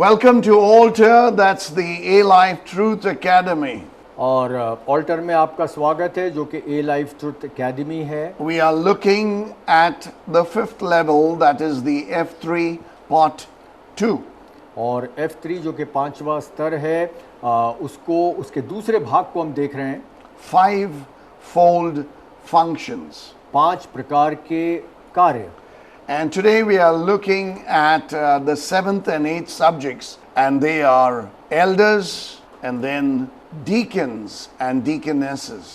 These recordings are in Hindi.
Welcome to Altar, that's the A Life Truth Academy. और ऑल्टर में आपका स्वागत है जो कि ए लाइफ ट्रुथ एकेडमी है। We are looking at the fifth level, that is the F3 Part 2. और F3 जो कि पांचवा स्तर है उसको उसके दूसरे भाग को हम देख रहे हैं। Five-fold functions. 5 प्रकार के कार्य। And today we are looking at the 7th and 8th subjects, and they are elders and then deacons and deaconesses.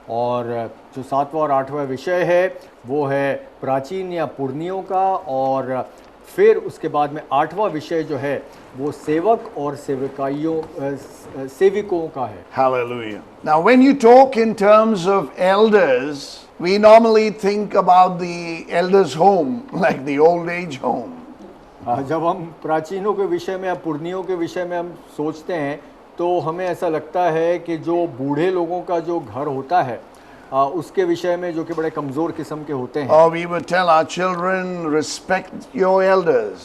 और जो 7वां और 8वां विषय है वो है प्राचीन या पुरनियों का, और फिर उसके बाद में 8वां विषय जो है वो सेवक और सेविकों का है। Hallelujah. Now, when you talk in terms of elders, we normally think about the elders' home, like the old age home. जब हम प्राचीनों के विषय में या पुरनियों के विषय में हम सोचते हैं तो हमें ऐसा लगता है कि जो बूढ़े लोगों का जो घर होता है उसके विषय में, जो कि बड़े कमज़ोर किस्म के होते हैं। Or we would tell our children, respect your elders.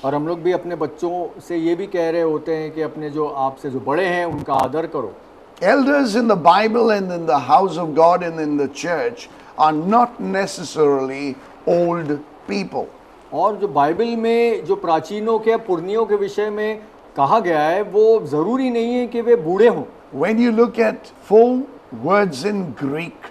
और हम लोग भी अपने बच्चों से ये भी कह रहे होते हैं कि अपने जो आपसे जो बड़े हैं उनका आदर करो। Elders in the Bible and in the house of God and in the church are not necessarily old people. और जो बाइबल में जो प्राचीनों के पुरनियों के विषय में कहा गया है वो ज़रूरी नहीं है कि वे बूढ़े हों। When you look at full words in Greek,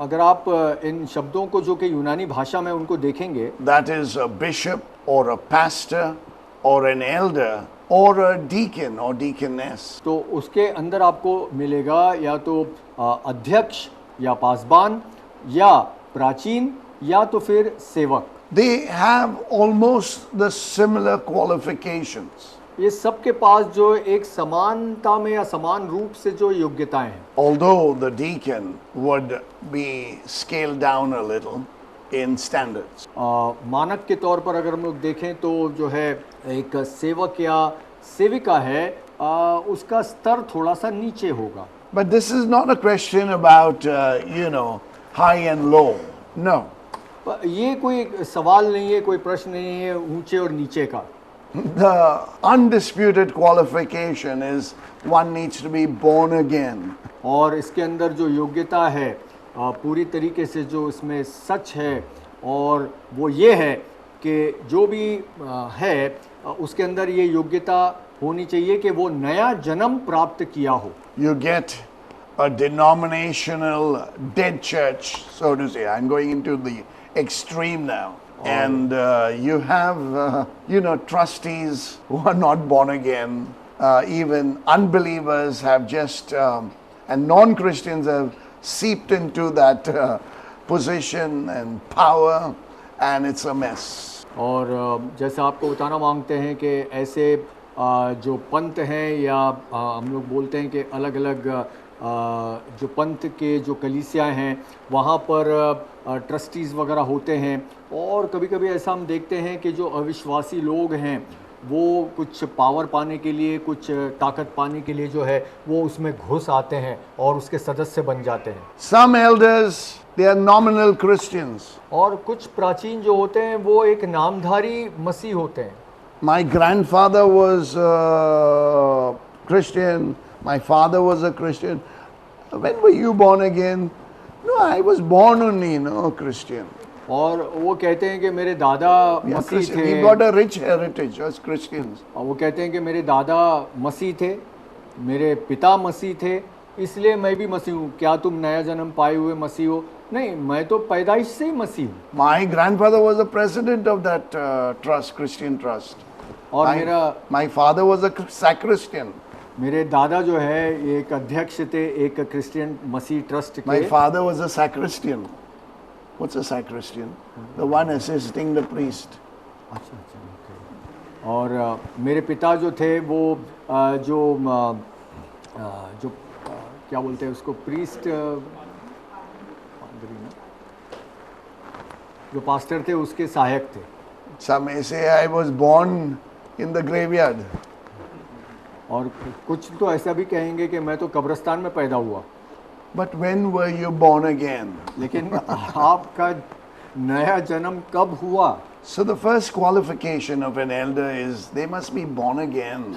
अगर आप इन शब्दों को जो कि यूनानी भाषा में उनको देखेंगे, that is a bishop or a pastor or an elder or a deacon or deaconess. तो उसके अंदर आपको मिलेगा या तो अध्यक्ष या पासबान या प्राचीन या तो फिर सेवक। They have almost the similar qualifications. ये सबके पास जो एक समानता में या समान रूप से जो योग्यताएं हैं। Although the deacon would be scaled down a little in standards. मानक के तौर पर अगर हम लोग देखें तो जो है एक सेवक या सेविका है उसका स्तर थोड़ा सा नीचे होगा। But this is not a question about high and low. No. ये कोई सवाल नहीं है, कोई प्रश्न नहीं है ऊंचे और नीचे का। The undisputed qualification is one needs to be born again. और इसके अंदर जो योग्यता है पूरी तरीके से जो इसमें सच है और वो ये है कि जो भी है उसके अंदर ये योग्यता होनी चाहिए कि वो नया जन्म प्राप्त किया हो। You get a denominational dead church, so to say. I'm going into the extreme now. And you have, trustees who are not born again. Even unbelievers have just, and non-Christians have seeped into that position and power, and it's a mess. और जैसा आपको बताना मांगते हैं कि ऐसे जो पंथ हैं या हम लोग बोलते हैं कि अलग अलग जो पंथ के जो कलीसियाँ हैं वहाँ पर ट्रस्टीज़ वगैरह होते हैं, और कभी कभी ऐसा हम देखते हैं कि जो अविश्वासी लोग हैं वो कुछ पावर पाने के लिए, कुछ ताकत पाने के लिए जो है वो उसमें घुस आते हैं और उसके सदस्य बन जाते हैं। Some elders, they are nominal Christians. और कुछ प्राचीन जो होते हैं वो एक नामधारी मसीह होते हैं। My grandfather was a Christian. My father was a Christian. When were you born again? No, I was born only, Christian. और वो कहते हैं कि मेरे दादा मसीह थे। We got a rich heritage as Christians. और वो कहते हैं कि मेरे दादा मसीह थे, मेरे पिता मसीह थे, इसलिए मैं भी मसीह हूँ। क्या तुम नया जन्म पाए हुए मसीह हो? नहीं, मैं तो पैदाइश से ही मसीह हूँ। My grandfather was the president of that trust, Christian trust. और my father was a sacristan. मेरे दादा जो है एक अध्यक्ष थे एक क्रिश्चियन मसीह ट्रस्ट के। My father was a sacristan. What's a sacristan? The one assisting the priest. अच्छा अच्छा। और मेरे पिता जो थे वो जो क्या बोलते हैं उसको, प्रीस्ट, जो पास्टर थे उसके सहायक थे। Some may say I was born in the graveyard. और कुछ तो ऐसा भी कहेंगे कि मैं तो कब्रिस्तान में पैदा हुआ। But when were you born again? लेकिन आपका नया जन्म कब हुआ? So the first qualification of an elder is they must be born again.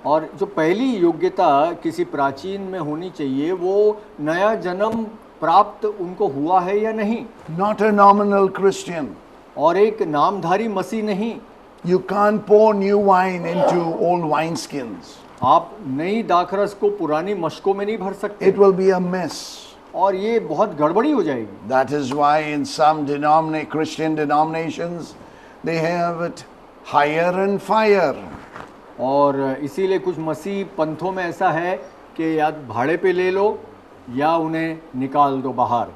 और जो पहली योग्यता किसी प्राचीन में होनी चाहिए वो नया जन्म प्राप्त उनको हुआ है या नहीं, Not a nominal Christian. और एक नामधारी मसीह नहीं। You can't pour new wine into old wineskins. आप नई दाखरस को पुरानी मशकों में नहीं भर सकते, It will be a mess. और ये बहुत गड़बड़ी हो जाएगी। That is why in some Christian denominations they have it hire and fire. और इसीलिए कुछ मसीह पंथों में ऐसा है कि या भाड़े पे ले लो या उन्हें निकाल दो बाहर।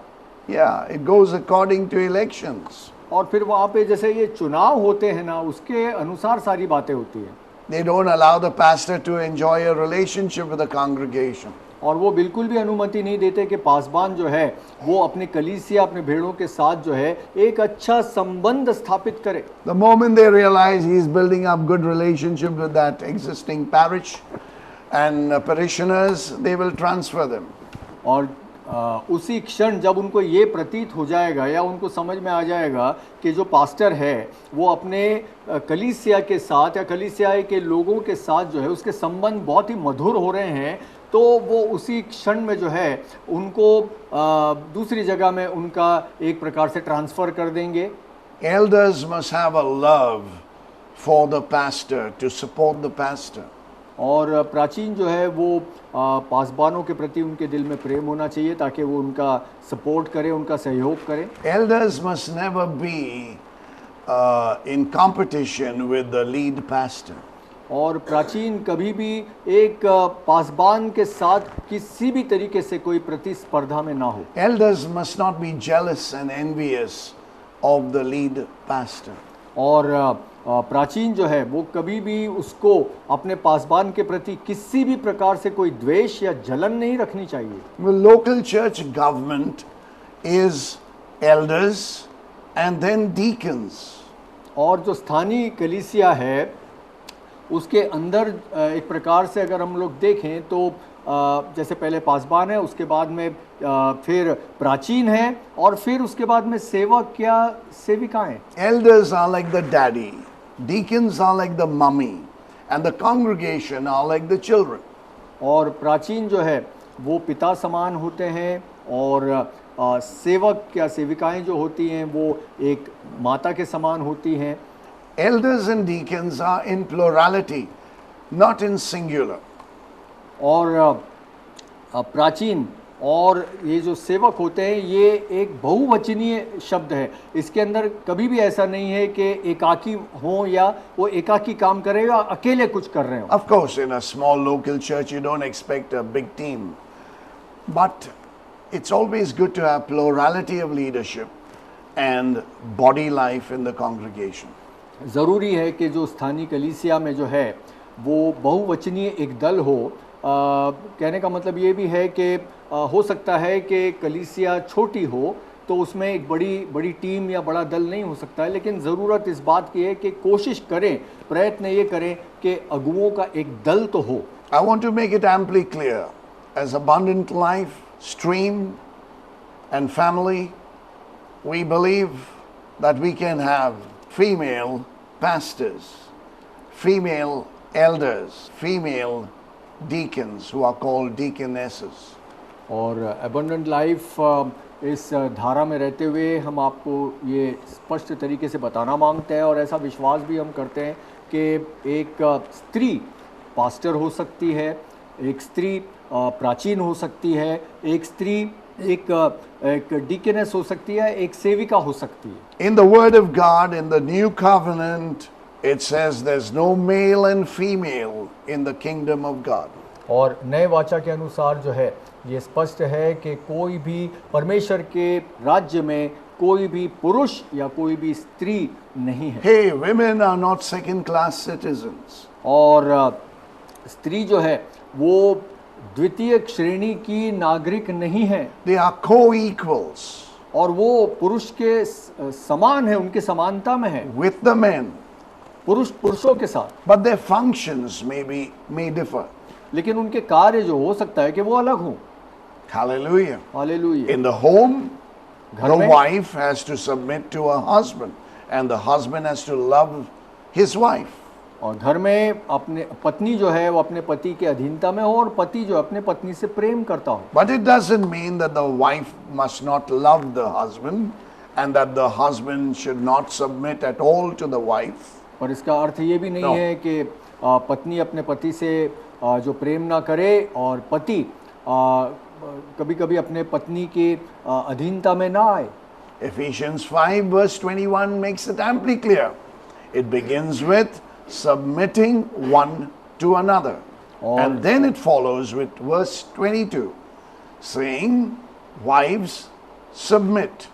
Yeah, it goes according to elections. और फिर वहाँ पे जैसे ये चुनाव होते हैं ना, उसके अनुसार सारी बातें होती हैं। They don't allow the pastor to enjoy a relationship with the congregation. और वो बिल्कुल भी अनुमति नहीं देते कि पासबान जो है वो अपनी कलीसिया, अपने भेड़ों के साथ जो है एक अच्छा संबंध स्थापित करे। The moment they realize he is building up good relationship with that existing parish and parishioners, they will transfer them. और उसी क्षण जब उनको ये प्रतीत हो जाएगा या उनको समझ में आ जाएगा कि जो पास्टर है वो अपने कलीसिया के साथ या कलीसिया के लोगों के साथ जो है उसके संबंध बहुत ही मधुर हो रहे हैं, तो वो उसी क्षण में जो है उनको दूसरी जगह में उनका एक प्रकार से ट्रांसफ़र कर देंगे। Elders must have a love for the pastor to support the pastor. और प्राचीन जो है वो पासबानों के प्रति उनके दिल में प्रेम होना चाहिए ताकि वो उनका सपोर्ट करे, उनका सहयोग करे। Elders must never be in competition with the lead pastor. और प्राचीन कभी भी एक पासबान के साथ किसी भी तरीके से कोई प्रतिस्पर्धा में ना हो। Elders must not be jealous and envious of the lead pastor. और प्राचीन जो है वो कभी भी उसको अपने पासबान के प्रति किसी भी प्रकार से कोई द्वेष या जलन नहीं रखनी चाहिए। The local church government is elders and then deacons. और जो स्थानीय कलीसिया है उसके अंदर एक प्रकार से अगर हम लोग देखें तो जैसे पहले पासबान है, उसके बाद में फिर प्राचीन है और फिर उसके बाद में सेवक या सेविकाएं। Elders are like the daddy, deacons are like the mummy, and the congregation are like the children. और प्राचीन जो है वो पिता समान होते हैं और सेवक या सेविकाएं जो होती हैं वो एक माता के समान होती हैं। Elders and deacons are in plurality, not in singular. और प्राचीन और ये जो सेवक होते हैं ये एक बहुवचनीय शब्द है, इसके अंदर कभी भी ऐसा नहीं है कि एकाकी हो या वो एकाकी काम करे या अकेले कुछ कर रहे हो। Of course, in a small local church you don't expect a big team, but it's always good to have plurality of leadership and body life in the congregation. ज़रूरी है कि जो स्थानीय कलीसिया में जो है वो बहुवचनीय एक दल हो। कहने का मतलब ये भी है कि हो सकता है कि कलीसिया छोटी हो तो उसमें एक बड़ी टीम या बड़ा दल नहीं हो सकता है, लेकिन ज़रूरत इस बात की है कि कोशिश करें, प्रयत्न ये करें कि अगुओं का एक दल तो हो। I want to make it amply clear, as Abundant Life, Stream and family, we believe that we can have female pastors, female elders, female deacons who are called deaconesses. और एबंडेंट लाइफ इस धारा में रहते हुए हम आपको ये स्पष्ट तरीके से बताना मांगते हैं और ऐसा विश्वास भी हम करते हैं कि एक स्त्री पास्टर हो सकती है, एक स्त्री प्राचीन हो सकती है, एक स्त्री एक डीकेनेस हो सकती है, एक सेविका हो सकती है। In the Word of God, in the New Covenant, it says there's no male and female in the kingdom of God. और नए वाचा के अनुसार जो है ये स्पष्ट है कि कोई भी परमेश्वर के राज्य में कोई भी पुरुष या कोई भी स्त्री नहीं है। Hey, women are not second-class citizens. और स्त्री जो है वो द्वितीय श्रेणी की नागरिक नहीं है। They are co-equals और वो पुरुष के समान है, उनके समानता में है with the men, पुरुषों के साथ। but their functions may differ. लेकिन उनके कार्य जो हो सकता है कि वो अलग हों। Hallelujah. Hallelujah. In the home, घर the में wife has to submit to her husband, and the husband has to love his wife. और घर में अपने पत्नी जो है वो अपने पति के अधीनता में हो और पति जो है अपने पत्नी से प्रेम करता हो। But it doesn't mean that the wife must not love the husband and that the husband should not submit at all to the wife. पर इसका अर्थ ये भी नहीं No. है कि पत्नी अपने पति से जो प्रेम ना करे और पति कभी-कभी अपने पत्नी की अधीनता में ना आए। Ephesians 5 verse 21 makes it amply clear. It begins with submitting one to another. And then it follows with verse 22, saying, wives, submit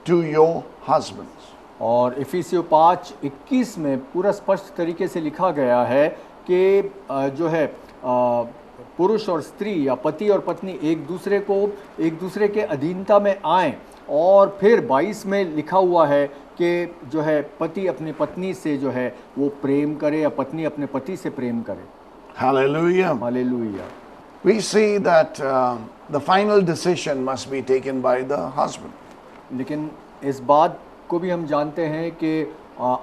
to your husbands. और इफिसियों 5:21 में पूरा स्पष्ट तरीके से लिखा गया है कि जो है पुरुष और स्त्री या पति और पत्नी एक दूसरे के अधीनता में आए। और फिर 22 में लिखा हुआ है कि जो है पति अपनी पत्नी से जो है वो प्रेम करे या पत्नी अपने पति से प्रेम करे। Hallelujah. Hallelujah. We see that the final decision must be taken by the husband. लेकिन इस बात को भी हम जानते हैं कि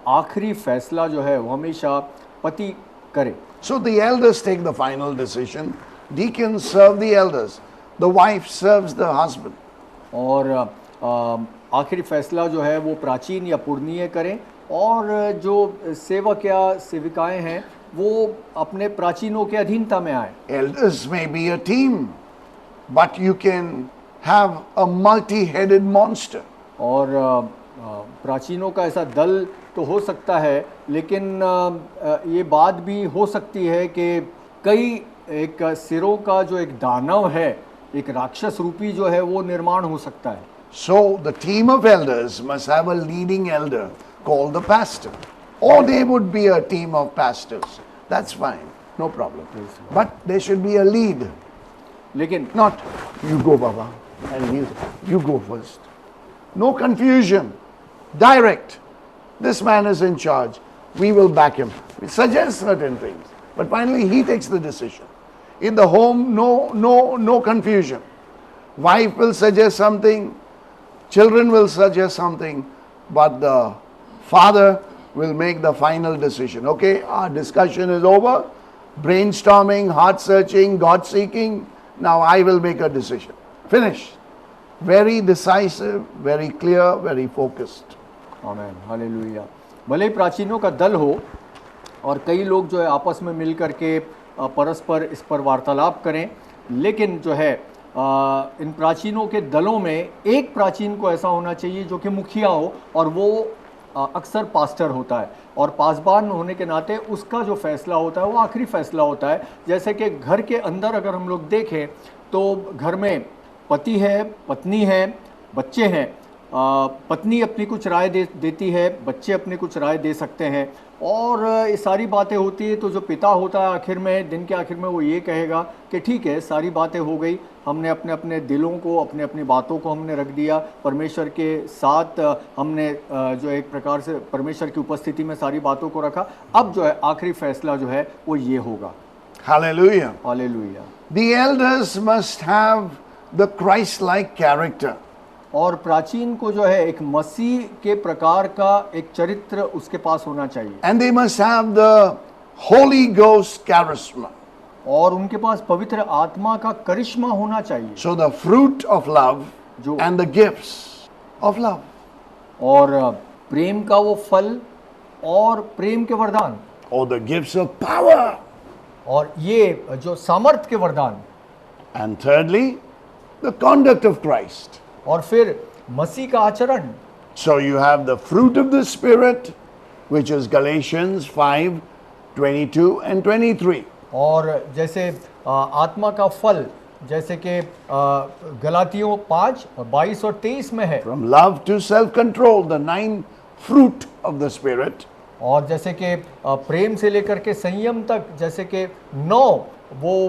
आखिरी फैसला जो है वो हमेशा पति करे। So the elders take the final decision. Deacons serve the elders. The wife serves the husband. और आखिरी फैसला जो है वो प्राचीन या पूर्णीय करें और जो सेवक या सेविकाएं हैं वो अपने प्राचीनों के अधीनता में आए। Elders may be a team, but you can have a multi-headed monster. और प्राचीनों का ऐसा दल तो हो सकता है, लेकिन ये बात भी हो सकती है कि कई एक सिरों का जो एक दानव है, एक राक्षस रूपी जो है वो निर्माण हो सकता है। So the team of elders must have a leading elder called the pastor, or they would be a team of pastors. That's fine, no problem. But there should be a lead. लेकिन Not you go, Baba, and you go first. No confusion. Direct. This man is in charge. We will back him. We suggest certain things, but finally he takes the decision. In the home, no confusion. Wife will suggest something, children will suggest something, but the father will make the final decision. Okay, our discussion is over. Brainstorming, heart searching, God seeking. Now I will make a decision. Finish. Very decisive, very clear, very focused. Amen, hallelujah. भले ही प्राचीनों का दल हो और कई लोग जो है आपस में मिल करके परस्पर इस पर वार्तालाप करें, लेकिन जो है इन प्राचीनों के दलों में एक प्राचीन को ऐसा होना चाहिए जो कि मुखिया हो, और वो अक्सर पास्टर होता है, और पासबान होने के नाते उसका जो फैसला होता है वो आखिरी फैसला होता है। जैसे कि घर के अंदर अगर हम लोग देखें तो घर में पति है, पत्नी है, बच्चे हैं। पत्नी अपनी कुछ राय देती है, बच्चे अपने कुछ राय दे सकते हैं, और ये सारी बातें होती है। तो जो पिता होता है आखिर में, दिन के आखिर में, वो ये कहेगा कि ठीक है, सारी बातें हो गई, हमने अपने अपने दिलों को, अपने अपनी बातों को हमने रख दिया परमेश्वर के साथ, हमने जो एक प्रकार से परमेश्वर की उपस्थिति में सारी बातों को रखा। अब जो है आखिरी फैसला जो है वो ये होगा। Hallelujah. Hallelujah. The elders must have the Christ-like character. और प्राचीन को जो है एक मसीह के प्रकार का एक चरित्र उसके पास होना चाहिए, And they must have the Holy Ghost charisma. और उनके पास पवित्र आत्मा का करिश्मा होना चाहिए। So the fruit of love जो and the gifts of love. और प्रेम का वो फल और प्रेम के वरदान, Or the gifts of power. और ये जो सामर्थ के वरदान, And thirdly, the conduct of Christ. और फिर मसीह का आचरण। So you have the fruit of the Spirit, which is Galatians 5, 22 and 23. और जैसे आत्मा का फल जैसे कि गलातियों 5 और 22 और 23 में है। From love to self-control, the 9 fruit of the Spirit. और जैसे कि प्रेम से लेकर के संयम तक, जैसे कि 9 वो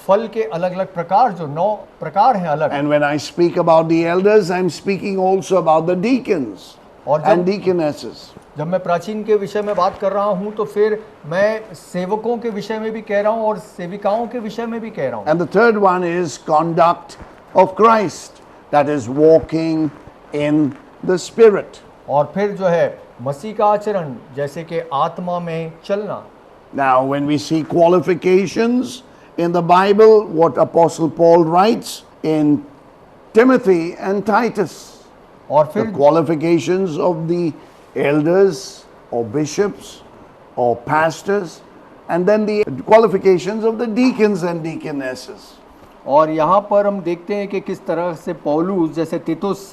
फल के अलग अलग प्रकार, जो 9 प्रकार हैं अलग। And when I speak about the elders, I'm speaking also about the deacons और and deaconesses. जब मैं प्राचीन के विषय में बात कर रहा हूं तो फिर मैं सेवकों के विषय में भी कह रहा हूं और सेविकाओं के विषय में भी कह रहा हूं। And the third one is conduct of Christ, that is walking in the Spirit. और फिर जो है मसीह का आचरण जैसे कि आत्मा में चलना। Now, when we see qualifications in the Bible, what Apostle Paul writes in Timothy and Titus, और the फिर qualifications of the elders or bishops or pastors, and then the qualifications of the deacons and deaconesses. और यहाँ पर हम देखते हैं कि किस तरह से पौलुस जैसे तीतुस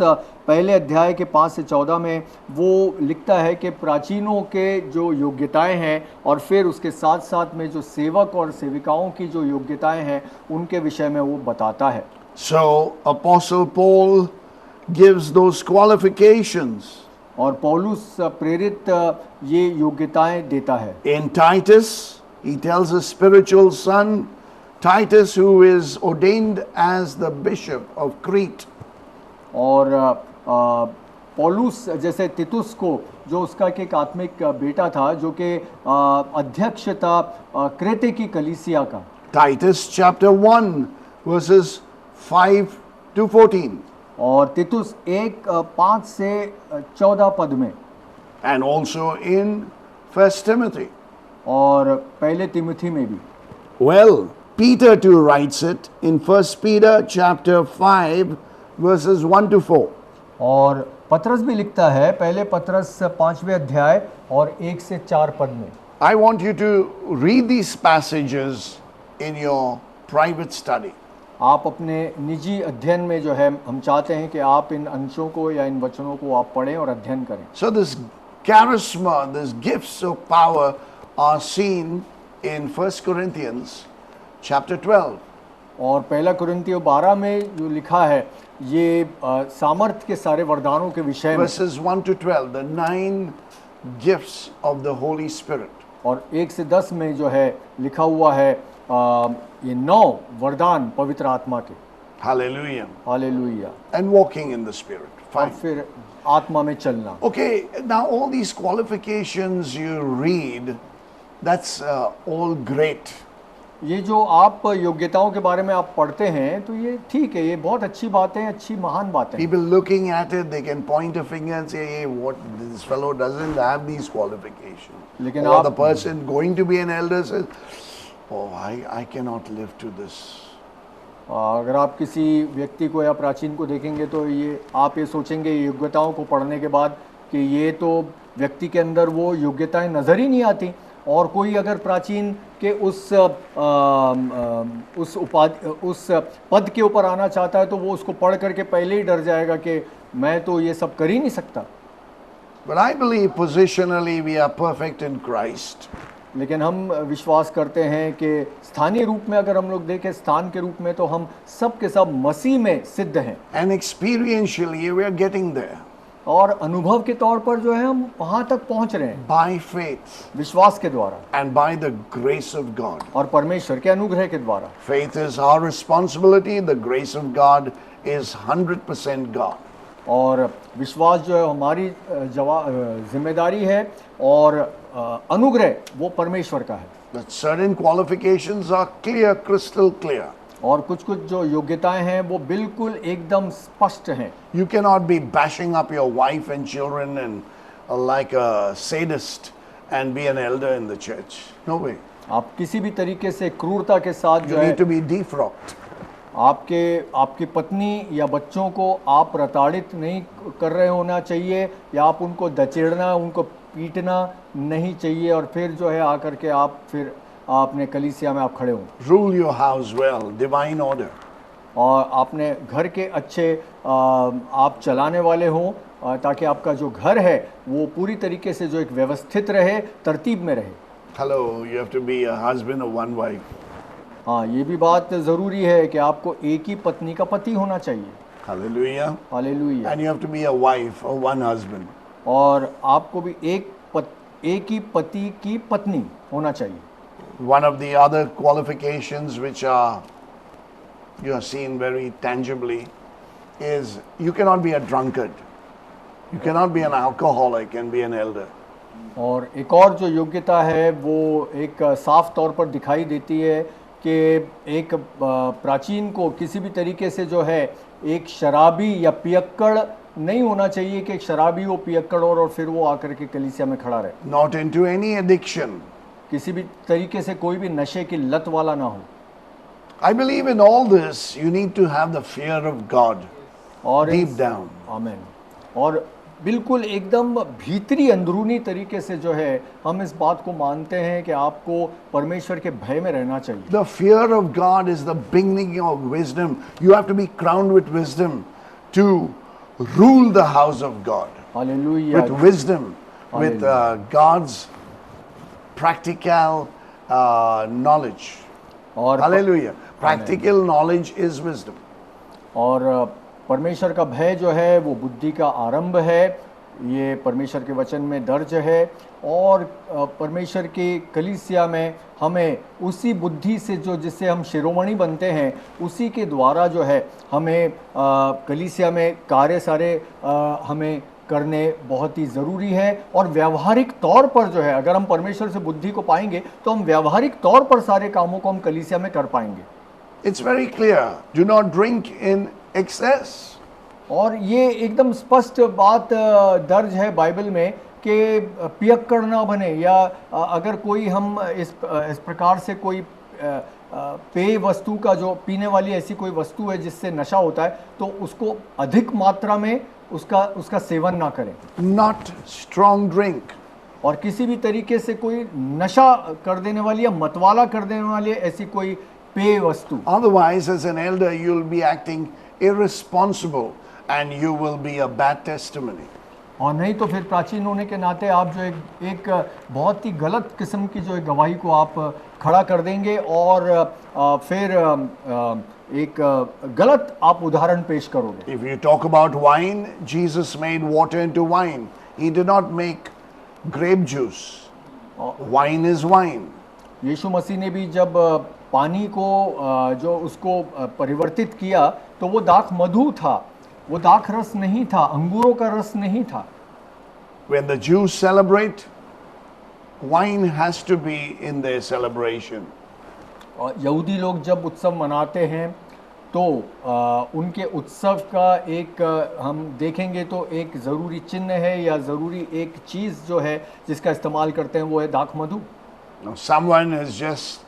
पहले अध्याय के 5 से 14 में वो लिखता है कि प्राचीनों के जो योग्यताएं हैं और फिर उसके साथ साथ में जो सेवक और सेविकाओं की जो योग्यताएं हैं उनके विषय में वो बताता है। So, Apostle Paul gives those qualifications. और पौलुस प्रेरित ये योग्यताएं देता है। In Titus, he tells his spiritual son, Titus, who is ordained as the bishop of Crete. और पौलुस जैसे तीतुस को जो उसका एक आत्मिक बेटा था जो कि अध्यक्ष था क्रेते की कलीसिया का। Titus chapter 1 verses 5 to 14. और तीतुस 1:5 से 14 पद में। And also in 1 Timothy. और पहले तिमुथी में भी। Well, Peter too writes it in 1 Peter chapter 5 verses 1 to 4. और पतरस भी लिखता है पहले पतरस 5वें अध्याय और 1 से 4 पद में। I want you to read these passages in your private study. आप अपने निजी अध्ययन में जो है हम चाहते हैं कि आप इन अंशों को या इन वचनों को आप पढ़ें और अध्ययन करें। So this charisma, these gifts of power are seen in 1 Corinthians chapter 12. और पहला कुरिन्थियों 12 में जो लिखा है ये सामर्थ के सारे वरदानों के विषय में। Verses 1 to 12, the 9 gifts of the Holy Spirit. और 1 से 10 में जो है लिखा हुआ है ये 9 वरदान पवित्र आत्मा के। Hallelujah. Hallelujah. And walking in the Spirit. और Fine. फिर आत्मा में चलना। Okay, now all these qualifications you read, that's all great. ये जो आप योग्यताओं के बारे में आप पढ़ते हैं तो ये ठीक है, ये बहुत अच्छी बातें हैं, अच्छी महान बातें हैं। People looking at it, they can point a finger and say, hey, what, this fellow doesn't have these qualifications. लेकिन Or आप the person going to be an elder says, oh, I cannot live to this. अगर आप किसी व्यक्ति को या प्राचीन को देखेंगे तो ये आप ये सोचेंगे योग्यताओं को पढ़ने के बाद कि ये तो व्यक्ति के अंदर वो योग्यताएं नज़र ही नहीं आती। और कोई अगर प्राचीन के उस पद के ऊपर आना चाहता है तो वो उसको पढ़ करके पहले ही डर जाएगा कि मैं तो ये सब कर ही नहीं सकता। But I believe positionally we are perfect in Christ. लेकिन हम विश्वास करते हैं कि स्थानीय रूप में अगर हम लोग देखें स्थान के रूप में तो हम सब के सब मसीह में सिद्ध हैं। And experientially we are getting there. और अनुभव के तौर पर जो है हम वहाँ तक पहुँच रहे हैं By faith विश्वास के द्वारा and by the grace of God. और परमेश्वर के अनुग्रह के द्वारा। Faith is our responsibility. The grace of God is 100% God. और विश्वास जो है हमारी जिम्मेदारी है और अनुग्रह वो परमेश्वर का है। But certain qualifications are clear, crystal clear. और कुछ कुछ जो योग्यताएं हैं वो बिल्कुल एकदम स्पष्ट हैं। You cannot be bashing up your wife and children and like a sadist and be an elder in the church. No way. आप किसी भी तरीके से क्रूरता के साथ You जो है need to be defrocked. आपकी पत्नी या बच्चों को आप प्रताड़ित नहीं कर रहे होना चाहिए या आप उनको दचेड़ना उनको पीटना नहीं चाहिए और फिर जो है आकर के आप फिर आपने कलीसिया में आप खड़े हो Rule your house well, divine order. और आपने घर के अच्छे आप चलाने वाले हों ताकि आपका जो घर है वो पूरी तरीके से जो एक व्यवस्थित रहे, तरतीब में रहे। Hello, you have to be a husband of one wife. हाँ, ये भी बात ज़रूरी है कि आपको एक ही पत्नी का पति होना चाहिए। Hallelujah. Hallelujah. And you have to be a wife of one husband. और आपको भी एक ही पति की पत्नी होना चाहिए। One of the other qualifications which you are seen very tangibly is you cannot be a drunkard. You cannot be an alcoholic and be an elder. और एक और जो योग्यता है वो एक साफ तौर पर दिखाई देती है कि एक प्राचीन को किसी भी तरीके से जो है एक शराबी या पियक्कड़ नहीं होना चाहिए कि एक शराबी हो, पियक्कड़ और फिर वो आकर के कलीसिया में खड़ा रहे। not into any addiction. किसी भी तरीके से कोई भी नशे की लत वाला ना हो। I believe in all this, you need to have the fear of God और deep down. आमीन। और बिल्कुल एकदम भीतरी अंदरूनी तरीके से जो है हम इस बात को मानते हैं कि आपको परमेश्वर के भय में रहना चाहिए। The fear of God is the beginning of wisdom. You have to be crowned with wisdom to rule the house of God. Hallelujah. With wisdom, with God's practical knowledge. और Hallelujah. Practical knowledge is wisdom. और परमेश्वर का भय जो है वो बुद्धि का आरंभ है। ये परमेश्वर के वचन में दर्ज है और परमेश्वर की कलीसिया में हमें उसी बुद्धि से जो जिससे हम शिरोमणि बनते हैं उसी के द्वारा जो है हमें कलीसिया में कार्य सारे हमें करने बहुत ही ज़रूरी है। और व्यावहारिक तौर पर जो है अगर हम परमेश्वर से बुद्धि को पाएंगे तो हम व्यावहारिक तौर पर सारे कामों को हम कलीसिया में कर पाएंगे। It's very clear. Do not drink in excess. और ये एकदम स्पष्ट बात दर्ज है बाइबल में कि पियक्कड़ ना बने या अगर कोई हम इस प्रकार से कोई पेय वस्तु का जो पीने वाली ऐसी कोई वस्तु है जिससे नशा होता है तो उसको अधिक मात्रा में उसका सेवन ना करें। Not strong drink. और किसी भी तरीके से कोई नशा कर देने वाली या मतवाला कर देने वाली ऐसी कोई पेय वस्तु। Otherwise, as an elder, you'll be acting irresponsible and you will be a bad testimony. और नहीं तो फिर प्राचीन होने के नाते आप जो एक बहुत ही गलत किस्म की जो एक गवाही को आप खड़ा कर देंगे और फिर एक गलत आप उदाहरण पेश करोगे। If you talk about wine, Jesus made water into wine. He did not make grape juice. Wine is wine. यीशु मसीह ने भी जब पानी को जो उसको परिवर्तित किया तो वो दाख मधु था, वो दाख रस नहीं था, अंगूरों का रस नहीं था। When the Jews celebrate, wine has to be in their celebration. और यहूदी लोग जब उत्सव मनाते हैं तो उनके उत्सव का एक हम देखेंगे तो एक ज़रूरी चिन्ह है या ज़रूरी एक चीज़ जो है जिसका इस्तेमाल करते हैं वो है दाख मधु। Now, someone has just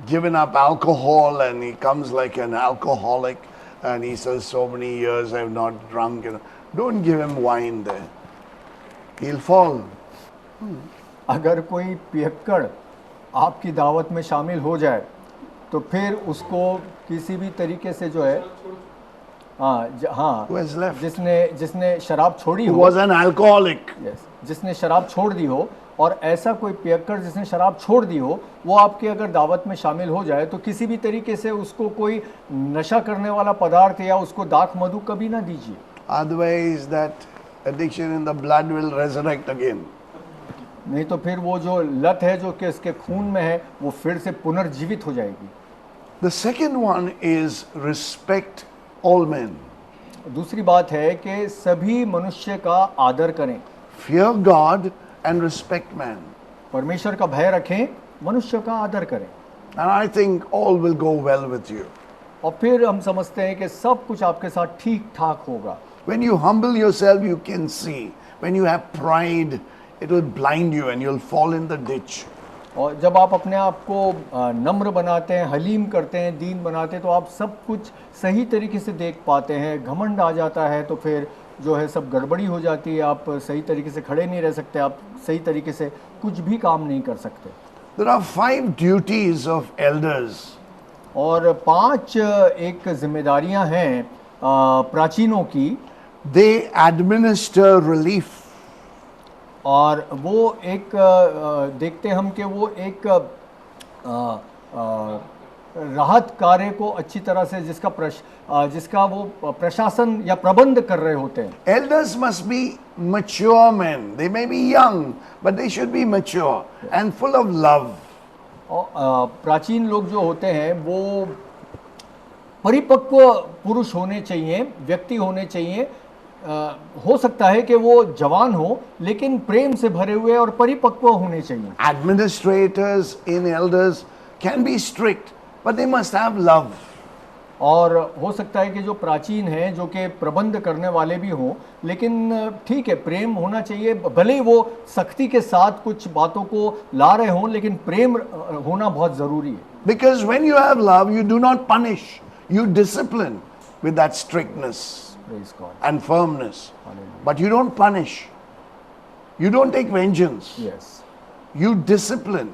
given up alcohol and he comes like an alcoholic and he says, so many years I've not drunk. Don't give him wine there. He'll fall. अगर कोई पियक्कड़ आपकी दावत में शामिल हो जाए तो फिर उसको किसी भी तरीके से जो है Who has left? जिसने शराब छोड़ी Who हो, was an alcoholic. yes, जिसने शराब छोड़ दी हो और ऐसा कोई पियक्कड़ जिसने शराब छोड़ दी हो वो आपके अगर दावत में शामिल हो जाए तो किसी भी तरीके से उसको कोई नशा करने वाला पदार्थ या उसको दाख मधु कभी ना दीजिए। Otherwise, that addiction in the blood will resurrect again. नहीं तो फिर वो जो लत है जो कि इसके खून में है वो फिर से पुनर्जीवित हो जाएगी। The second one is respect all men. दूसरी बात है कि सभी मनुष्य का आदर करें। Fear God and respect man. परमेश्वर का भय रखें, मनुष्य का आदर करें। And I think all will go well with you. और फिर हम समझते हैं कि सब कुछ आपके साथ ठीक ठाक होगा। When you humble yourself, you can see. When you have pride, it will blind you and you'll fall in the ditch. और जब आप अपने आप को नम्र बनाते हैं, हलीम करते हैं, दीन बनाते हैं तो आप सब कुछ सही तरीके से देख पाते हैं। घमंड आ जाता है तो फिर जो है सब गड़बड़ी हो जाती है, आप सही तरीके से खड़े नहीं रह सकते, आप सही तरीके से कुछ भी काम नहीं कर सकते। There are 5 duties of elders. और 5 एक जिम्मेदारियां हैं प्राचीनों की। They administer relief. और वो एक देखते हम कि वो एक राहत कार्य को अच्छी तरह से जिसका वो प्रशासन या प्रबंध कर रहे होते हैं। Elders must be mature men. They may be young, but they should be mature and full of love. और प्राचीन लोग जो होते हैं वो परिपक्व पुरुष होने चाहिए, व्यक्ति होने चाहिए। हो सकता है कि वो जवान हो लेकिन प्रेम से भरे हुए और परिपक्व होने चाहिए। Administrators in elders can be strict, but they must have love. और हो सकता है कि जो प्राचीन हैं जो कि प्रबंध करने वाले भी हों, लेकिन ठीक है, प्रेम होना चाहिए। भले ही वो सख्ती के साथ कुछ बातों को ला रहे हों, लेकिन प्रेम होना बहुत ज़रूरी है। Because when you have love, you do not punish, you discipline with that strictness Praise God. and firmness. Hallelujah. But you don't punish, you don't take vengeance, Yes. you discipline.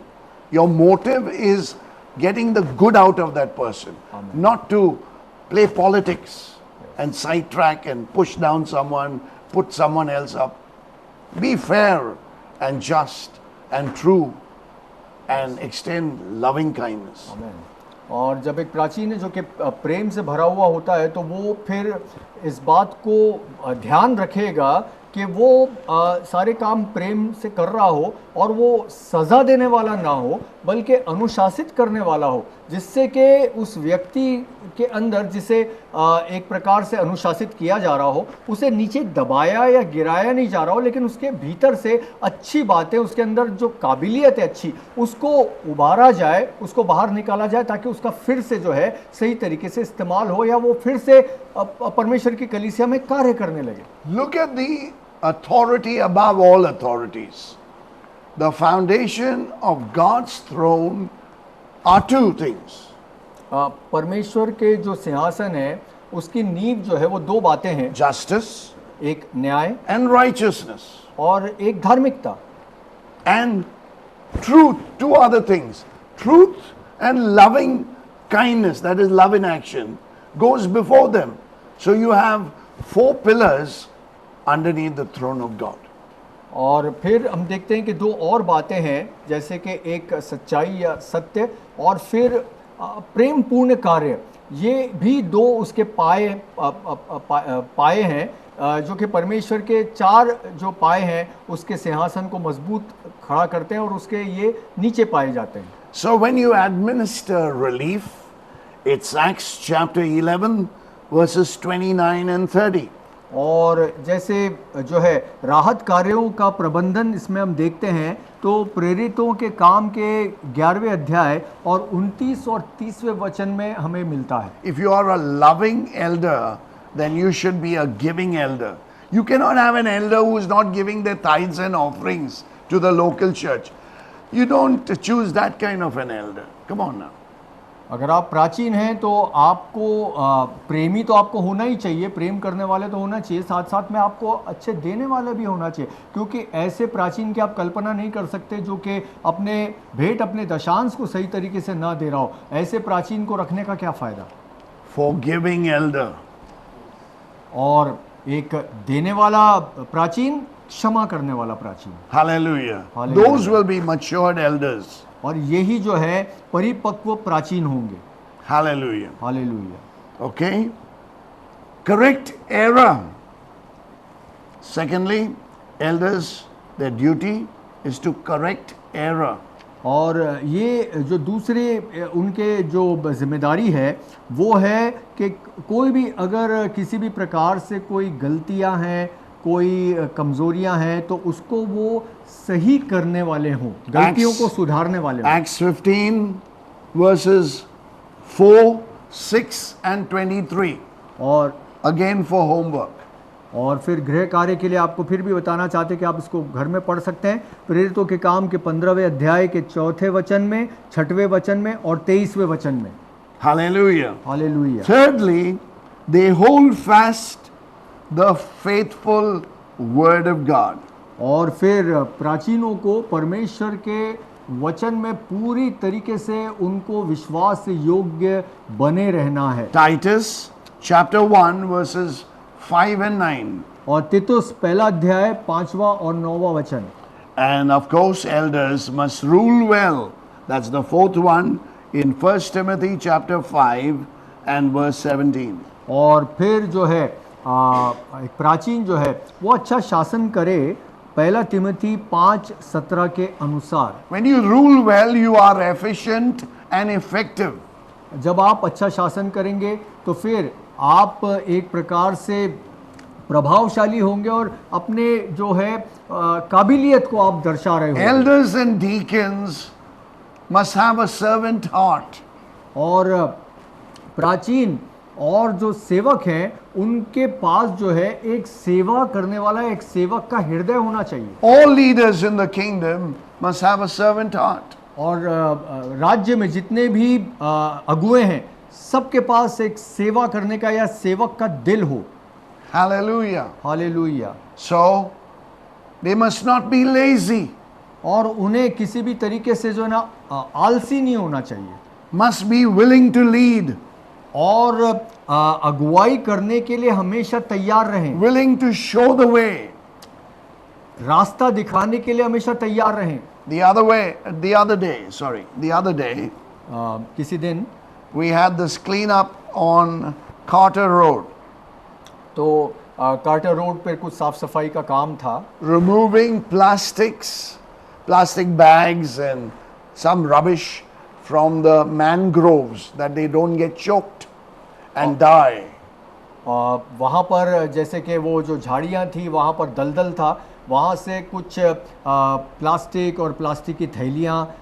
Your motive is getting the good out of that person, Amen. not to play politics and sidetrack and push down someone, put someone else up. Be fair and just and true and extend loving kindness. आमेन। और जब एक प्राचीन है जो कि प्रेम से भरा हुआ होता है, तो वो फिर इस बात को ध्यान रखेगा कि वो सारे काम प्रेम से कर रहा हो और वो सज़ा देने वाला ना हो, बल्कि अनुशासित करने वाला हो, जिससे कि उस व्यक्ति के अंदर जिसे एक प्रकार से अनुशासित किया जा रहा हो, उसे नीचे दबाया या गिराया नहीं जा रहा हो, लेकिन उसके भीतर से अच्छी बातें, उसके अंदर जो काबिलियत है अच्छी, उसको उबारा जाए, उसको बाहर निकाला जाए, ताकि उसका फिर से जो है सही तरीके से इस्तेमाल हो या वो फिर से परमेश्वर की कलीसिया में कार्य करने लगे। Look at the authority above all authorities. The foundation of God's throne are two things. परमेश्वर के जो सिंहासन है उसकी नींव जो है वो दो बातें हैं, Justice एक न्याय and righteousness. और एक धार्मिकता। And truth, two other things. Truth and loving kindness, that is love in action, goes before them. So you have four pillars underneath the throne of God. और फिर हम देखते हैं कि दो और बातें हैं, जैसे कि एक सच्चाई या सत्य, और फिर प्रेम पूर्ण कार्य। ये भी दो उसके पाए हैं जो कि परमेश्वर के चार जो पाए हैं उसके सिंहासन को मजबूत खड़ा करते हैं और उसके ये नीचे पाए जाते हैं। So when you administer relief, it's Acts chapter 11 verses 29 and 30. और जैसे जो है राहत कार्यों का प्रबंधन इसमें हम देखते हैं, तो प्रेरितों के काम के 11वें अध्याय और 29 और 30वें वचन में हमें मिलता है। If you are a loving elder, then you should be a giving elder. You cannot have an elder who is not giving their tithes and offerings to the local church. You don't choose that kind of an elder. Come on now. अगर आप प्राचीन हैं तो आपको प्रेमी तो आपको होना ही चाहिए, प्रेम करने वाले तो होना चाहिए, साथ साथ में आपको अच्छे देने वाले भी होना चाहिए, क्योंकि ऐसे प्राचीन की आप कल्पना नहीं कर सकते जो कि अपने भेंट, अपने दशांश को सही तरीके से ना दे रहा हो। ऐसे प्राचीन को रखने का क्या फ़ायदा। Forgiving elder. और एक देने वाला प्राचीन, क्षमा करने वाला प्राचीन। Hallelujah. Hallelujah. Those will be matured elders. और यही जो है परिपक्व प्राचीन होंगे। Hallelujah. Hallelujah. Okay? Correct error. Secondly, elders, their duty is to correct error. और ये जो दूसरे उनके जो जिम्मेदारी है वो है कि कोई भी अगर किसी भी प्रकार से कोई गलतियां हैं, कोई कमजोरियां हैं, तो उसको वो सही करने वाले हों, गलतियों को सुधारने वाले हों। Acts 15 verses 4, 6 and 23. और Again for homework. और फिर गृह कार्य के लिए आपको फिर भी बताना चाहते हैं कि आप इसको घर में पढ़ सकते हैं। प्रेरितों के काम के 15वें अध्याय के 4थे वचन में, 6वें वचन में और 23वें वचन में। Hallelujah. Hallelujah. Thirdly, they hold fast the faithful word of God. और फिर प्राचीनों को परमेश्वर के वचन में पूरी तरीके से उनको विश्वास योग्य बने रहना है। Titus chapter 1 verses 5 and 9. और तीतुस पहला अध्याय 5वां और 9वां वचन। And of course, elders must rule well. That's the fourth one in 1 Timothy chapter 5 and verse 17. और फिर जो है एक प्राचीन जो है वो अच्छा शासन करे, पहला तिमोथी 5:17 के अनुसार। When you rule well, you are efficient and effective. जब आप अच्छा शासन करेंगे तो फिर आप एक प्रकार से प्रभावशाली होंगे और अपने जो है काबिलियत को आप दर्शा रहे होंगे। Elders and deacons must have a servant heart. और प्राचीन और जो सेवक हैं उनके पास जो है एक सेवा करने वाला, एक सेवक का हृदय होना चाहिए। All leaders in the kingdom must have a servant heart. और राज्य में जितने भी अगुए हैं सबके पास एक सेवा करने का या सेवक का दिल हो। Hallelujah. Hallelujah. So, they must not be lazy, और उन्हें किसी भी तरीके से जो है ना आलसी नहीं होना चाहिए, must be willing to lead, और अगुवाई करने के लिए हमेशा तैयार रहें, willing to show the way. रास्ता दिखाने के लिए हमेशा तैयार रहें। The other day, किसी दिन we had this cleanup on Carter Road, तो कार्टर रोड पर कुछ साफ सफाई का काम था, removing plastic bags and some rubbish from the mangroves that they don't get choked and die. वहाँ पर जैसे कि वो जो झाड़ियाँ थी वहाँ पर दलदल था, वहाँ से कुछ प्लास्टिक और प्लास्टिक की थैलियाँ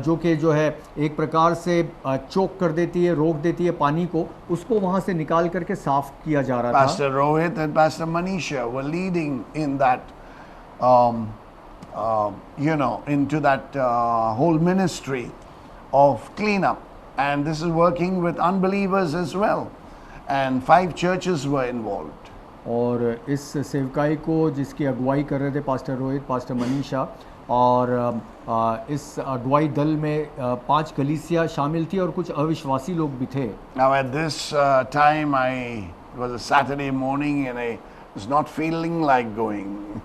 जो कि जो है एक प्रकार से चोक कर देती है, रोक देती है पानी को, उसको वहाँ से निकाल करके साफ किया जा रहा था। Pastor Rohit and Pastor Manisha were leading in that, into that whole ministry of cleanup. And this is working with unbelievers as well. And 5 churches were involved. और इस सेवकाई को जिसकी अगुवाई कर रहे थे पास्टर रोहित, पास्टर मनीषा, और इस अगुवाई दल में 5 कलीसिया शामिल थी और कुछ अविश्वासी लोग भी थे। Now at this time, it was a Saturday morning and I was not feeling like going.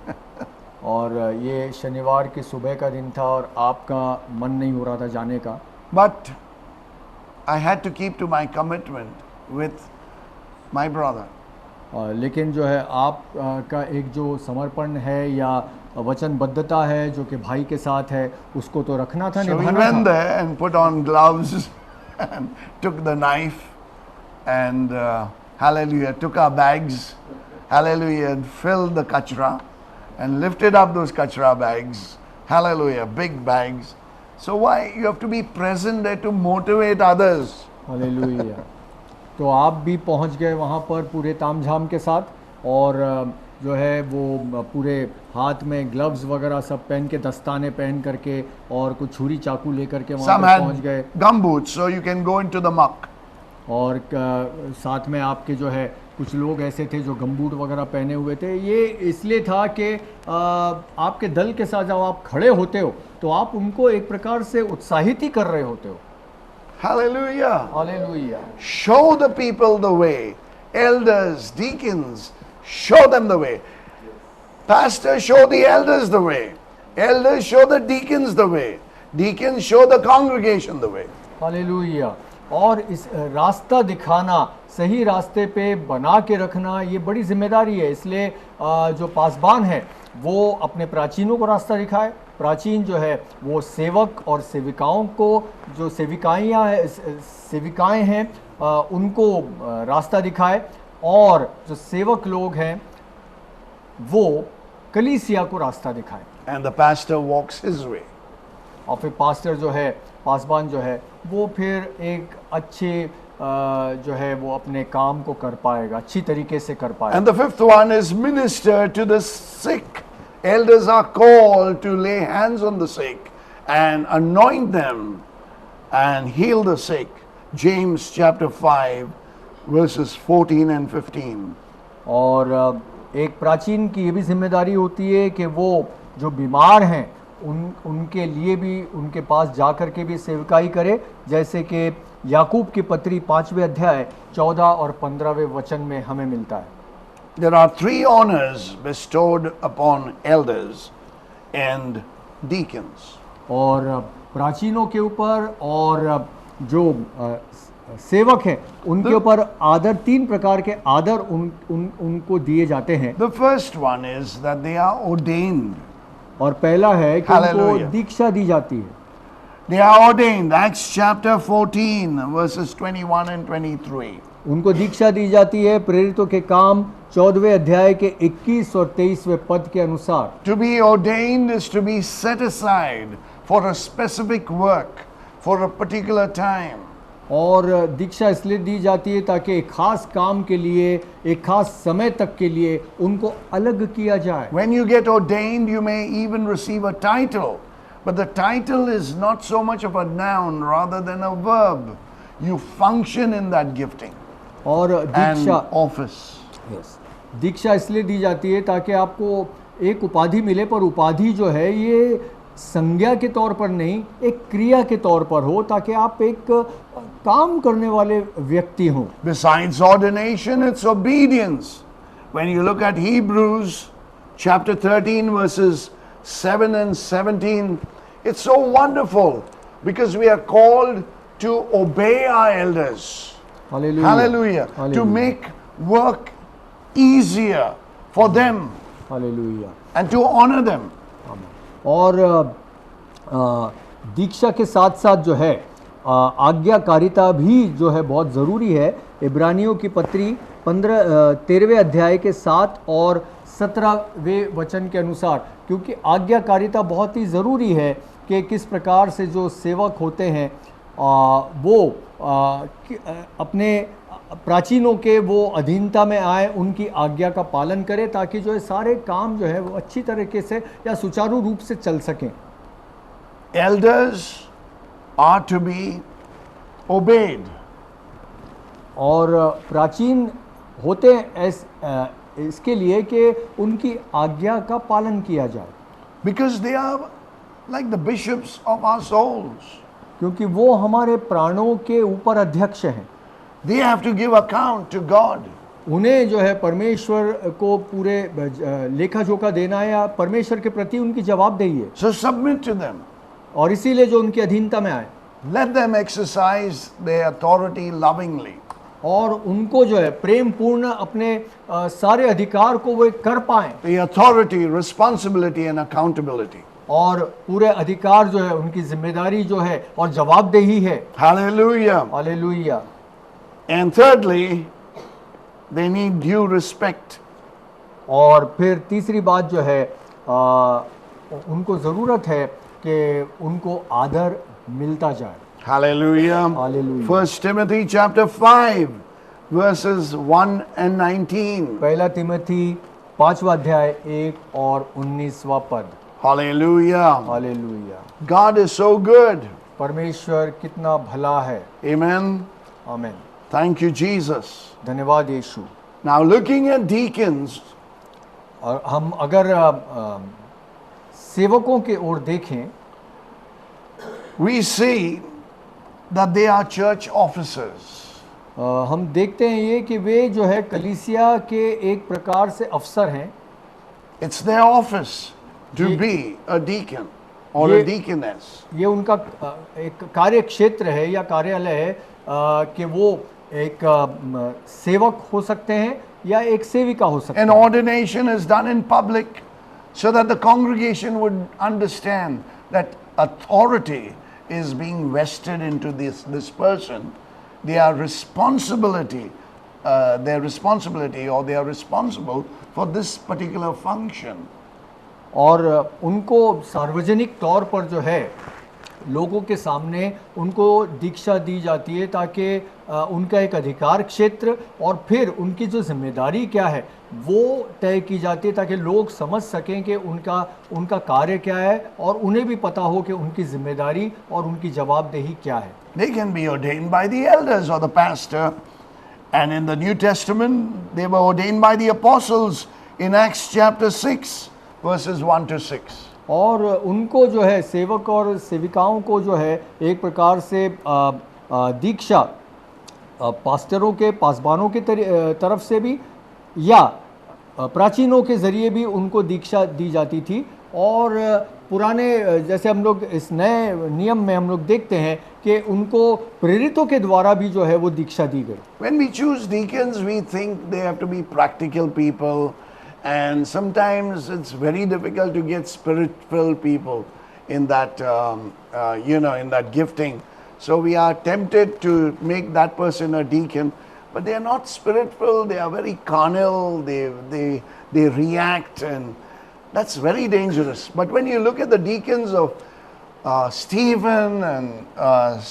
और ये शनिवार की सुबह का दिन था और आपका मन नहीं हो रहा था जाने का। But I had to keep to my commitment with my brother. लेकिन जो है आप का एक जो समर्पण है या वचनबद्धता है जो कि भाई के साथ है, उसको तो रखना था, So we निभाना went था। there and put on gloves and took the knife and hallelujah, took our bags, hallelujah, and filled the kachra and lifted up those kachra bags, hallelujah, big bags. So why? You have to be present there to motivate others. Hallelujah. तो आप भी पहुंच गए वहाँ पर पूरे तामझाम के साथ, और जो है वो पूरे हाथ में ग्लव्स वगैरह सब पहन के, दस्ताने पहन करके और कुछ छुरी चाकू लेकर के वहाँ Some पर पहुँच had गए। gumboots, so you can go into the muck. और साथ में आपके जो है कुछ लोग ऐसे थे जो गमबूट वगैरह पहने हुए थे। ये इसलिए था कि आपके दल के साथ जब आप खड़े होते हो तो आप उनको एक प्रकार से उत्साहित ही कर रहे होते हो। Hallelujah. Hallelujah. Show the people the way. Elders, deacons, show them the way. Pastors, show the elders the way. Elders, show the deacons the way. Deacons, show the congregation the way. Hallelujah. और इस रास्ता दिखाना, सही रास्ते पे बना के रखना, ये बड़ी जिम्मेदारी है। इसलिए जो पासबान है वो अपने प्राचीनों को रास्ता दिखाए, प्राचीन जो है वो सेवक और सेविकाओं को, जो सेविकाएं हैं उनको रास्ता दिखाए, और जो सेवक लोग हैं वो कलीसिया को रास्ता दिखाए। And the pastor walks his way. और फिर पास्टर जो है, पासबान जो है, वो फिर एक अच्छे जो है वो अपने काम को कर पाएगा, अच्छी तरीके से कर पाएगा। And the 5th one is minister to the sick. Elders are called to lay hands on the sick and anoint them and heal the sick. James chapter 5 verses 14 and 15. और एक प्राचीन की ये भी जिम्मेदारी होती है कि वो जो बीमार हैं उनके लिए भी उनके पास जाकर के भी सेवकाई करे, जैसे कि याकूब की पत्री 5वें अध्याय 14 और 15वें वचन में हमें मिलता है। There are 3 honors bestowed upon elders and deacons. और प्राचीनों के ऊपर और जो सेवक हैं उनके ऊपर आदर, 3 प्रकार के आदर उनको दिए जाते हैं। The first one is that they are ordained. और पहला है कि उनको Hallelujah. दीक्षा दी जाती है। They are ordained. Acts chapter 14 verses 21 and 23. उनको दीक्षा दी जाती है प्रेरितों के काम 14वें अध्याय के 21 और 23वें पद के अनुसार। To be ordained is to be set aside for a specific work, for a particular time. और दीक्षा इसलिए दी जाती है ताकि एक खास काम के लिए, एक खास समय तक के लिए उनको अलग किया जाए। When you get ordained, you may even receive a title, but the title is not so much of a noun rather than a verb. You function in that gifting और and दीक्षा office. दीक्षा इसलिए दी जाती है ताकि आपको एक उपाधि मिले, पर उपाधि जो है ये संज्ञा के तौर पर नहीं, एक क्रिया के तौर पर हो, ताकि आप एक काम करने वाले व्यक्ति हों। Besides ordination, it's obedience. When you look at Hebrews chapter 13 verses 7 and 17, it's so wonderful because we are called to obey our elders. Hallelujah, Hallelujah. To make work easier for them hallelujah. and to honor them. और दीक्षा के साथ साथ जो है आज्ञाकारिता भी जो है बहुत ज़रूरी है। इब्रानियों की पत्री 13वें अध्याय के 7 और 17वें वचन के अनुसार, क्योंकि आज्ञाकारिता बहुत ही ज़रूरी है कि किस प्रकार से जो सेवक होते हैं वो अपने प्राचीनों के वो अधीनता में आए, उनकी आज्ञा का पालन करें, ताकि जो है सारे काम जो है वो अच्छी तरीके से या सुचारू रूप से चल सकें। Elders are to be obeyed. और प्राचीन होते हैं इसके लिए कि उनकी आज्ञा का पालन किया जाए, Because they are like the bishops of our souls. क्योंकि वो हमारे प्राणों के ऊपर अध्यक्ष हैं। They have to give account to God. उन्हें जो है परमेश्वर को पूरे लेखा जोखा देना है, या परमेश्वर के प्रति उनकी जवाबदेही है। So submit to them. और इसीलिए जो उनकी अधीनता में आए, Let them exercise their authority lovingly. और उनको जो है प्रेम पूर्ण अपने सारे अधिकार को वो कर पाएं, The authority, responsibility and accountability. और पूरे अधिकार जो है उनकी जिम्मेदारी जो है और जवाबदेही है। Hallelujah. Hallelujah. And thirdly, they need due respect. और फिर तीसरी बात जो है उनको ज़रूरत है कि उनको आदर मिलता जाए। Hallelujah. Hallelujah. 1 Timothy chapter 5 verses 1 and 19. पहला तिमोथी 5वां अध्याय 1 और 19वां पद। Hallelujah. Hallelujah. God is so good. परमेश्वर कितना भला है। Amen. आमीन। Thank you, Jesus. धन्यवाद यीशु। Now looking at deacons, और हम अगर सेवकों के ओर देखें, we see that they are church officers. हम देखते हैं ये कि वे जो है कलीसिया के एक प्रकार से अफसर हैं। It's their office to ये- be a deacon or a ये- deaconess. ये उनका एक कार्य क्षेत्र है या कार्यालय है कि वो एक सेवक हो सकते हैं या एक सेविका हो सकते An हैं। ordination is done in public so that the congregation would understand that authority is being vested into this person. Their responsibility or they are responsible for this particular function. और उनको सार्वजनिक तौर पर जो है लोगों के सामने उनको दीक्षा दी जाती है, ताकि उनका एक अधिकार क्षेत्र और फिर उनकी जो जिम्मेदारी क्या है वो तय की जाती है, ताकि लोग समझ सकें कि उनका कार्य क्या है और उन्हें भी पता हो कि उनकी जिम्मेदारी और उनकी जवाबदेही क्या है। They can be ordained by the elders or the pastor, and in the New Testament they were ordained by the apostles in Acts chapter 6 verses 1 to 6. और उनको जो है सेवक और सेविकाओं को जो है एक प्रकार से दीक्षा पास्टरों के पासबानों के तरफ से भी या प्राचीनों के ज़रिए भी उनको दीक्षा दी जाती थी। और पुराने जैसे हम लोग इस नए नियम में हम लोग देखते हैं कि उनको प्रेरितों के द्वारा भी जो है वो दीक्षा दी गई। When we choose deacons, we think they have to be practical people, and sometimes it's very difficult to get spirit-filled people in that, in that gifting. So we are tempted to make that person a deacon, but they are not spirit-filled. They are very carnal. They react, and that's very dangerous. But when you look at the deacons of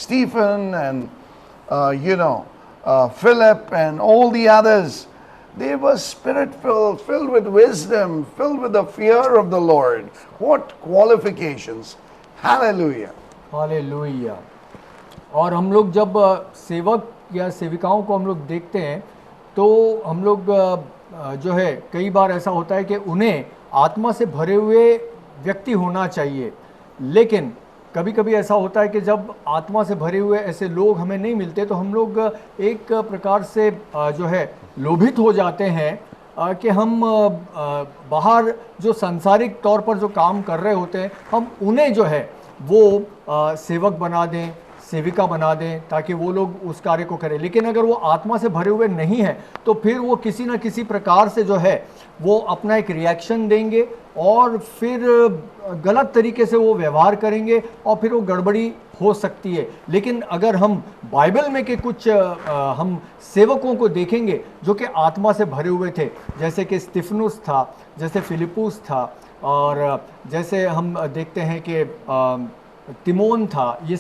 Stephen and Philip and all the others, they were spirit-filled, filled with wisdom, filled with the fear of the Lord. What qualifications! Hallelujah. Hallelujah. और हम लोग जब सेवक या सेविकाओं को हम लोग देखते हैं तो हम लोग जो है कई बार ऐसा होता है कि उन्हें आत्मा से भरे हुए व्यक्ति होना चाहिए, लेकिन कभी कभी ऐसा होता है कि जब आत्मा से भरे हुए ऐसे लोग हमें नहीं मिलते तो हम लोग एक प्रकार से जो है लोभित हो जाते हैं कि हम बाहर जो सांसारिक तौर पर जो काम कर रहे होते हैं हम उन्हें जो है वो सेवक बना दें, सेविका बना दें ताकि वो लोग उस कार्य को करें। लेकिन अगर वो आत्मा से भरे हुए नहीं है तो फिर वो किसी न किसी प्रकार से जो है वो अपना एक रिएक्शन देंगे और फिर गलत तरीके से वो व्यवहार करेंगे और फिर वो गड़बड़ी हो सकती है। लेकिन अगर हम बाइबल में के कुछ हम सेवकों को देखेंगे जो कि आत्मा से भरे हुए थे, जैसे कि स्तिफनुस था, जैसे फिलिपुस था, और जैसे हम देखते हैं कि तिमोन था, ये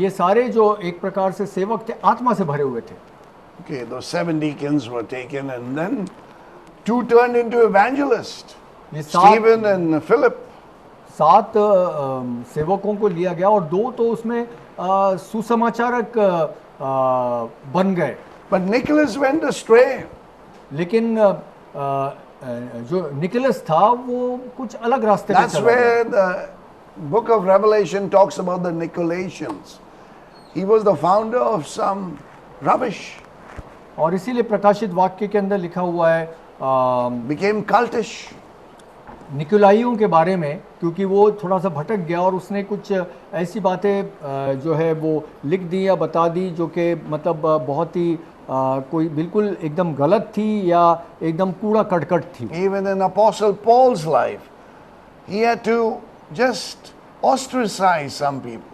सारे जो एक प्रकार से सेवक थे आत्मा से भरे हुए थे। Okay, those 7 deacons were taken and then 2 turned into evangelists, ये Stephen and Philip. 7 सेवकों को लिया गया और 2 तो उसमें सुसमाचारक बन गए। But Nicholas went astray. लेकिन जो निकोलस था वो कुछ अलग रास्ते पे That's चला where गया। the book of Revelation talks about the Nicolaitans. He was the founder of some rubbish, और इसीलिए प्रकाशित वाक्य के अंदर लिखा हुआ है became cultish. निकोलाइयों के बारे में, क्योंकि वो थोड़ा सा भटक गया और उसने कुछ ऐसी बातें जो है वो लिख दी या बता दी जो कि मतलब बहुत ही कोई बिल्कुल एकदम गलत थी या एकदम कूड़ा कटकट थी। Even in Apostle Paul's life, he had to just ostracize some people,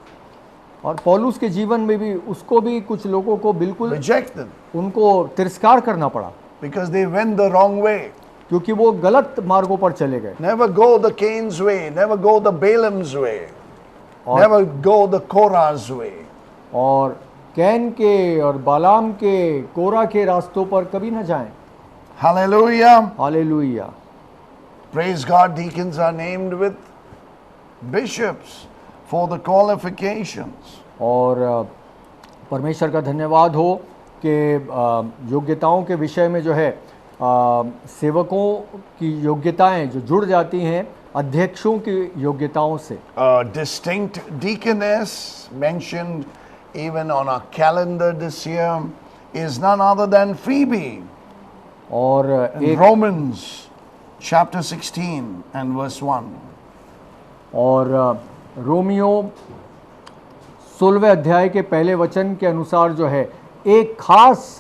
और पौलुस के जीवन में भी उसको भी कुछ लोगों को बिल्कुल reject them, उनको तिरस्कार करना पड़ा because they went the wrong way. क्योंकि वो गलत मार्गों पर चले गए। Never go the Cain's way, never go the Balaam's way, और never go the Korah's way. और कैन के और बालाम के, कोरा के रास्तों पर कभी न जाएं। Hallelujah. Hallelujah. Praise God, deacons are named with bishops for the qualifications. और परमेश्वर का धन्यवाद हो कि योग्यताओं के विषय में जो है सेवकों की योग्यताएं जो जुड़ जाती हैं अध्यक्षों की योग्यताओं से। A distinct deaconess mentioned even on our calendar this year is none other than Phoebe. और In एक Romans chapter 16 and verse 1. और रोमियो 16वें अध्याय के पहले वचन के अनुसार जो है एक खास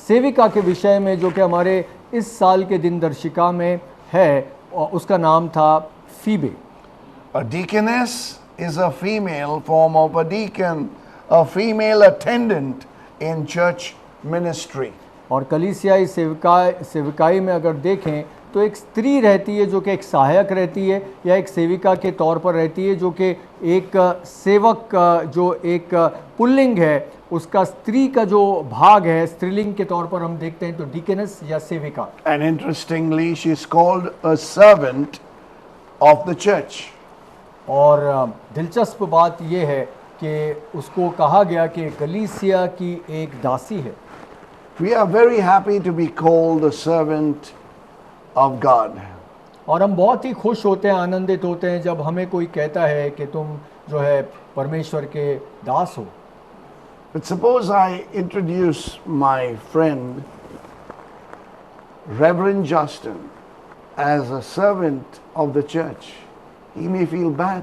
सेविका के विषय में जो कि हमारे इस साल के दिनदर्शिका में है और उसका नाम था फीबे। A deaconess is a female form of a deacon, a female attendant in church ministry. और कलीसियाई सेविकाई में अगर देखें तो एक स्त्री रहती है जो कि एक सहायक रहती है या एक सेविका के तौर पर रहती है, जो कि एक सेवक जो एक पुल्लिंग है उसका स्त्री का जो भाग है स्त्रीलिंग के तौर पर हम देखते हैं तो डीकेनेस या सेविका। And interestingly, she is called a servant of the church. और दिलचस्प बात यह है कि उसको कहा गया कि कलीसिया की एक दासी है। We are very happy to be called a servant of God. और हम बहुत ही खुश होते हैं, आनंदित होते हैं जब हमें कोई कहता है कि तुम जो है परमेश्वर के दास हो। But suppose I introduce my friend Reverend Justin as a servant of the church. He may feel bad.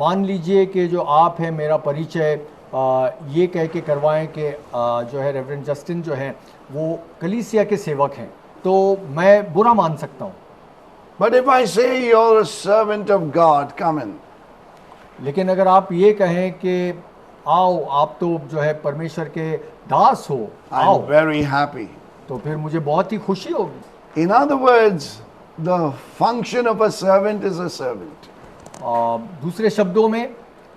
मान लीजिए कि जो आप हैं मेरा परिचय ये कह के करवाएं कि जो है रेवरेंड जस्टिन जो है वो कलीसिया के सेवक हैं, तो मैं बुरा मान सकता हूँ। But if I say you're a servant of God, come in. लेकिन अगर आप ये कहें कि आओ आप तो जो है परमेश्वर के दास हो, आओ, I'm very happy. तो फिर मुझे बहुत ही खुशी होगी। In other words, the function of a servant is a servant. दूसरे शब्दों में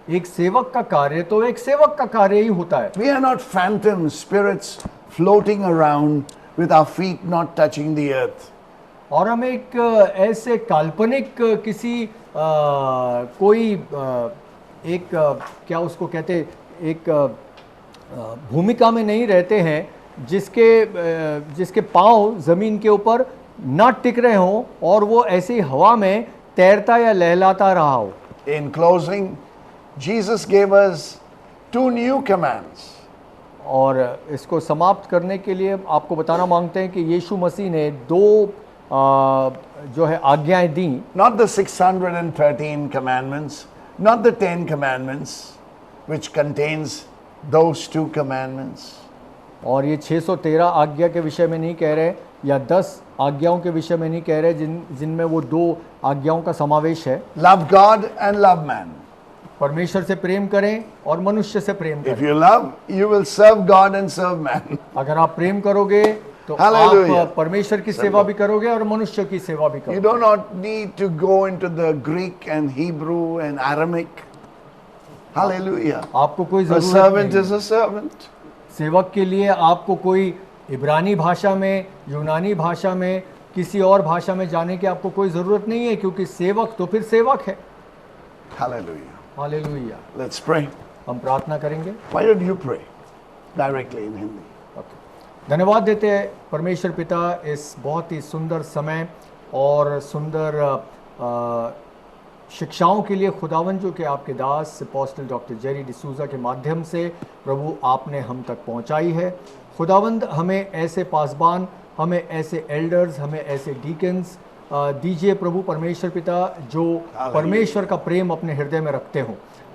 एक सेवक का कार्य तो एक सेवक का कार्य ही होता है। We are not phantom spirits floating around with our feet not touching the earth. और हम एक ऐसे काल्पनिक किसी कोई एक क्या उसको कहते एक भूमिका में नहीं रहते हैं जिसके पांव जमीन के ऊपर ना टिक रहे हों और वो ऐसी हवा में तैरता या लहलाता रहा हो। In closing, Jesus gave us 2 new commands. और इसको समाप्त करने के लिए आपको बताना मांगते हैं कि यीशु मसीह ने 2 जो है आज्ञाएं दी। Not the 613 commandments, not the 10 commandments, which contains those 2 commandments. और ये 613 आज्ञा के विषय में नहीं कह रहे या 10 आज्ञाओं के विषय में नहीं कह रहे जिनमें वो 2 आज्ञाओं का समावेश है। Love God and love man. परमेश्वर से प्रेम करें और मनुष्य से प्रेम If करें। you love, you will serve God and serve man. अगर आप प्रेम करोगे तो Hallelujah. आप परमेश्वर की सेवा भी करोगे और मनुष्य की सेवा भी You करोगे। do not need to go into the Greek and Hebrew and Aramaic. Hallelujah. आपको कोई A जरूरत servant नहीं is a servant. सेवक के लिए आपको कोई इब्रानी भाषा में, यूनानी भाषा में, किसी और भाषा में जाने की आपको कोई जरूरत नहीं है, क्योंकि सेवक तो फिर सेवक है। Hallelujah. हालेलुया। Let's pray. हम प्रार्थना करेंगे। Why don't you pray directly in Hindi? धन्यवाद देते हैं परमेश्वर पिता इस बहुत ही सुंदर समय और सुंदर शिक्षाओं के लिए। खुदावन जो कि आपके दास अपोस्टल डॉक्टर जेरी डिसूजा के माध्यम से प्रभु आपने हम तक पहुंचाई है। खुदावंद हमें ऐसे पासबान, हमें ऐसे एल्डर्स, हमें ऐसे डीकन्स दीजिए प्रभु परमेश्वर पिता जो परमेश्वर का प्रेम अपने हृदय में रखते हों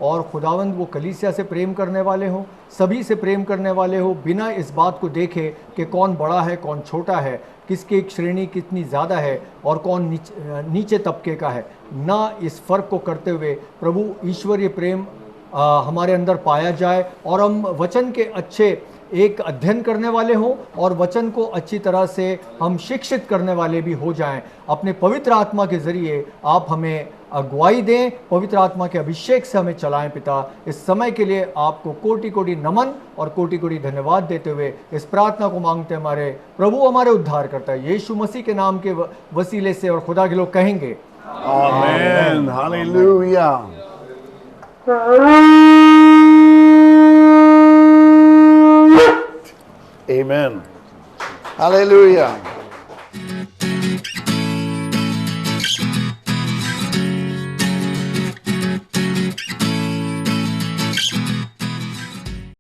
और खुदावंद वो कलीसिया से प्रेम करने वाले हों, सभी से प्रेम करने वाले हो, बिना इस बात को देखे कि कौन बड़ा है कौन छोटा है, किसकी एक श्रेणी कितनी ज़्यादा है और कौन नीचे तबके का है, ना इस फ़र्क को करते हुए प्रभु ईश्वरीय प्रेम हमारे अंदर पाया जाए और हम वचन के अच्छे एक अध्ययन करने वाले हों और वचन को अच्छी तरह से हम शिक्षित करने वाले भी हो जाएं। अपने पवित्र आत्मा के ज़रिए आप हमें अगुवाई दें, पवित्र आत्मा के अभिषेक से हमें चलाएं पिता। इस समय के लिए आपको कोटि कोटि नमन और कोटि कोटि धन्यवाद देते हुए इस प्रार्थना को मांगते हमारे प्रभु हमारे उद्धार करता है यीशु मसीह के नाम के वसीले से। और खुदा के लोग कहेंगे Amen. Hallelujah. Amen. Hallelujah.